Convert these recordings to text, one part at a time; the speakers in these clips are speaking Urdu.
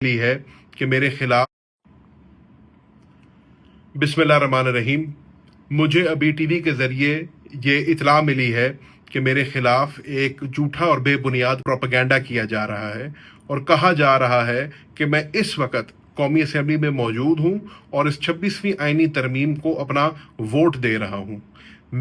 لی ہے کہ میرے خلاف بسم اللہ الرحمن الرحیم مجھے ابھی ٹی وی کے ذریعے یہ اطلاع ملی ہے کہ میرے خلاف ایک جھوٹا اور بے بنیاد پروپیگنڈا کیا جا رہا ہے اور کہا جا رہا ہے کہ میں اس وقت قومی اسمبلی میں موجود ہوں اور اس 26ویں آئینی ترمیم کو اپنا ووٹ دے رہا ہوں۔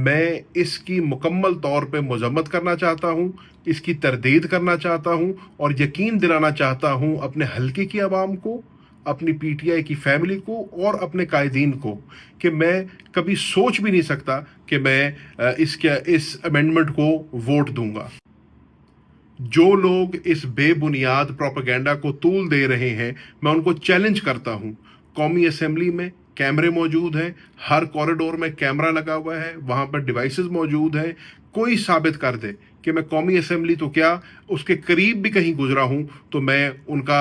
میں اس کی مکمل طور پہ مذمت کرنا چاہتا ہوں، اس کی تردید کرنا چاہتا ہوں اور یقین دلانا چاہتا ہوں اپنے حلقے کی عوام کو، اپنی پی ٹی آئی کی فیملی کو اور اپنے قائدین کو کہ میں کبھی سوچ بھی نہیں سکتا کہ میں اس امینڈمنٹ کو ووٹ دوں گا۔ جو لوگ اس بے بنیاد پروپیگنڈا کو طول دے رہے ہیں میں ان کو چیلنج کرتا ہوں۔ قومی اسمبلی میں کیمرے موجود ہیں، ہر کوریڈور میں کیمرہ لگا ہوا ہے، وہاں پر ڈیوائسز موجود ہیں۔ کوئی ثابت کر دے کہ میں قومی اسمبلی تو کیا اس کے قریب بھی کہیں گزرا ہوں تو میں ان کا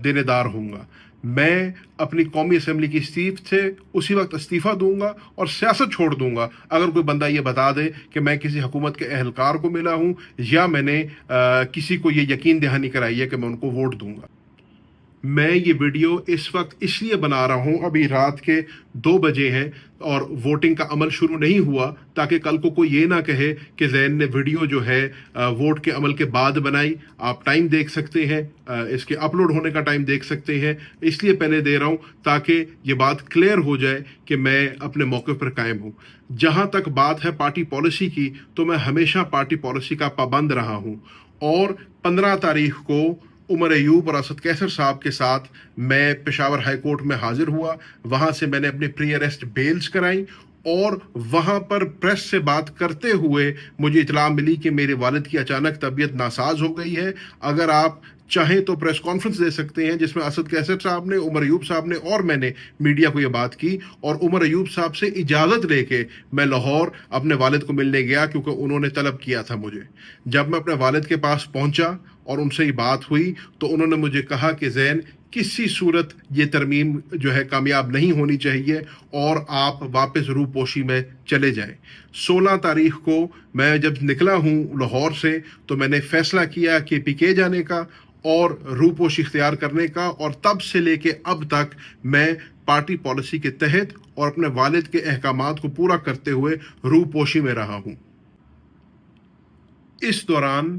دینے دار ہوں گا۔ میں اپنی قومی اسمبلی کی سیٹ سے اسی وقت استعفیٰ دوں گا اور سیاست چھوڑ دوں گا اگر کوئی بندہ یہ بتا دے کہ میں کسی حکومت کے اہلکار کو ملا ہوں یا میں نے کسی کو یہ یقین دہانی کرائی ہے کہ میں ان کو ووٹ دوں گا۔ میں یہ ویڈیو اس وقت اس لیے بنا رہا ہوں، ابھی رات کے 2 بجے ہیں اور ووٹنگ کا عمل شروع نہیں ہوا، تاکہ کل کو کوئی یہ نہ کہے کہ زین نے ویڈیو جو ہے ووٹ کے عمل کے بعد بنائی۔ آپ ٹائم دیکھ سکتے ہیں، اس کے اپلوڈ ہونے کا ٹائم دیکھ سکتے ہیں، اس لیے پہلے دے رہا ہوں تاکہ یہ بات کلیئر ہو جائے کہ میں اپنے موقع پر قائم ہوں۔ جہاں تک بات ہے پارٹی پالیسی کی، تو میں ہمیشہ پارٹی پالیسی کا پابند رہا ہوں اور 15 تاریخ کو عمر ایوب اور اسد کیسر صاحب کے ساتھ میں پشاور ہائی کورٹ میں حاضر ہوا۔ وہاں سے میں نے اپنے پری اریسٹ بیلز کرائیں اور وہاں پر پریس سے بات کرتے ہوئے مجھے اطلاع ملی کہ میرے والد کی اچانک طبیعت ناساز ہو گئی ہے۔ اگر آپ چاہیں تو پریس کانفرنس دے سکتے ہیں جس میں اسد کیسر صاحب نے، عمر ایوب صاحب نے اور میں نے میڈیا کو یہ بات کی، اور عمر ایوب صاحب سے اجازت لے کے میں لاہور اپنے والد کو ملنے گیا کیونکہ انہوں نے طلب کیا تھا مجھے۔ جب میں اپنے والد کے پاس پہنچا اور ان سے یہ بات ہوئی تو انہوں نے مجھے کہا کہ زین کسی صورت یہ ترمیم جو ہے کامیاب نہیں ہونی چاہیے اور آپ واپس روپوشی میں چلے جائیں۔ 16 تاریخ کو میں جب نکلا ہوں لاہور سے تو میں نے فیصلہ کیا کہ پی کے جانے کا اور روپوشی اختیار کرنے کا، اور تب سے لے کے اب تک میں پارٹی پالیسی کے تحت اور اپنے والد کے احکامات کو پورا کرتے ہوئے روپوشی میں رہا ہوں۔ اس دوران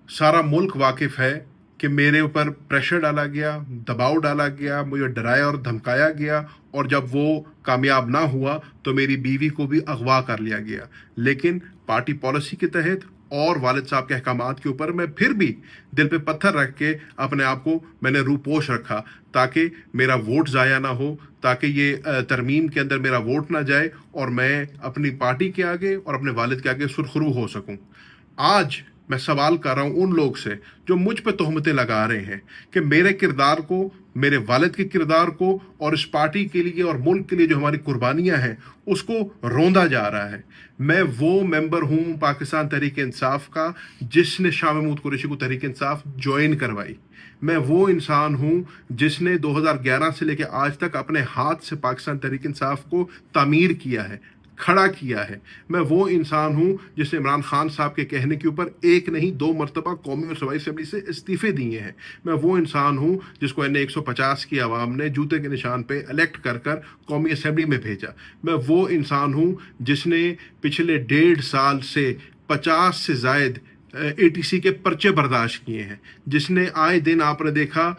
سارا ملک واقف ہے کہ میرے اوپر پریشر ڈالا گیا، دباؤ ڈالا گیا، مجھے ڈرایا اور دھمکایا گیا، اور جب وہ کامیاب نہ ہوا تو میری بیوی کو بھی اغوا کر لیا گیا۔ لیکن پارٹی پالیسی کے تحت اور والد صاحب کے احکامات کے اوپر میں پھر بھی دل پہ پتھر رکھ کے اپنے آپ کو میں نے روپوش رکھا تاکہ میرا ووٹ ضائع نہ ہو، تاکہ یہ ترمیم کے اندر میرا ووٹ نہ جائے اور میں اپنی پارٹی کے آگے اور اپنے والد کے آگے سرخرو ہو سکوں۔ آج میں سوال کر رہا ہوں ان لوگ سے جو مجھ پہ تہمتیں لگا رہے ہیں کہ میرے کردار کو، میرے والد کے کردار کو اور اس پارٹی کے لیے اور ملک کے لیے جو ہماری قربانیاں ہیں اس کو روندا جا رہا ہے۔ میں وہ ممبر ہوں پاکستان تحریک انصاف کا جس نے شاہ محمود قریشی کو تحریک انصاف جوائن کروائی۔ میں وہ انسان ہوں جس نے 2011 سے لے کے آج تک اپنے ہاتھ سے پاکستان تحریک انصاف کو تعمیر کیا ہے، کھڑا کیا ہے۔ میں وہ انسان ہوں جس نے عمران خان صاحب کے کہنے کے اوپر 1 نہیں 2 مرتبہ قومی اور صوبائی اسمبلی سے استعفے دیے ہیں۔ میں وہ انسان ہوں جس کو NA 150 کی عوام نے جوتے کے نشان پہ الیکٹ کر قومی اسمبلی میں بھیجا۔ میں وہ انسان ہوں جس نے پچھلے 1.5 سال سے 50 سے زائد ATC کے پرچے برداشت کیے ہیں، جس نے آئے دن آپ نے دیکھا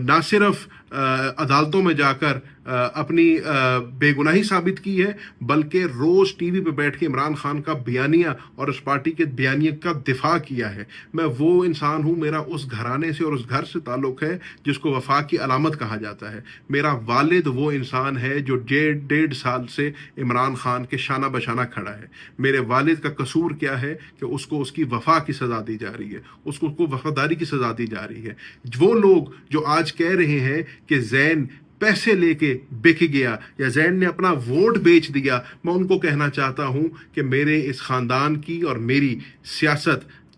نہ صرف عدالتوں میں جا کر اپنی بے گناہی ثابت کی ہے، بلکہ روز ٹی وی پہ بیٹھ کے عمران خان کا بیانیہ اور اس پارٹی کے بیانیہ کا دفاع کیا ہے۔ میں وہ انسان ہوں، میرا اس گھرانے سے اور اس گھر سے تعلق ہے جس کو وفاق کی علامت کہا جاتا ہے۔ میرا والد وہ انسان ہے جو 1.5 سال سے عمران خان کے شانہ بشانہ کھڑا ہے۔ میرے والد کا قصور کیا ہے کہ اس کو اس کی وفا کی سزا دی جا رہی ہے، اس کو وفاداری کی سزا دی جا رہی ہے۔ وہ لوگ جو آج کہہ رہے ہیں کہ زین پیسے لے کے بک گیا یا زین نے اپنا ووٹ بیچ دیا، میں ان کو کہنا چاہتا ہوں کہ میرے اس خاندان کی اور میری سیاست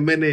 MNA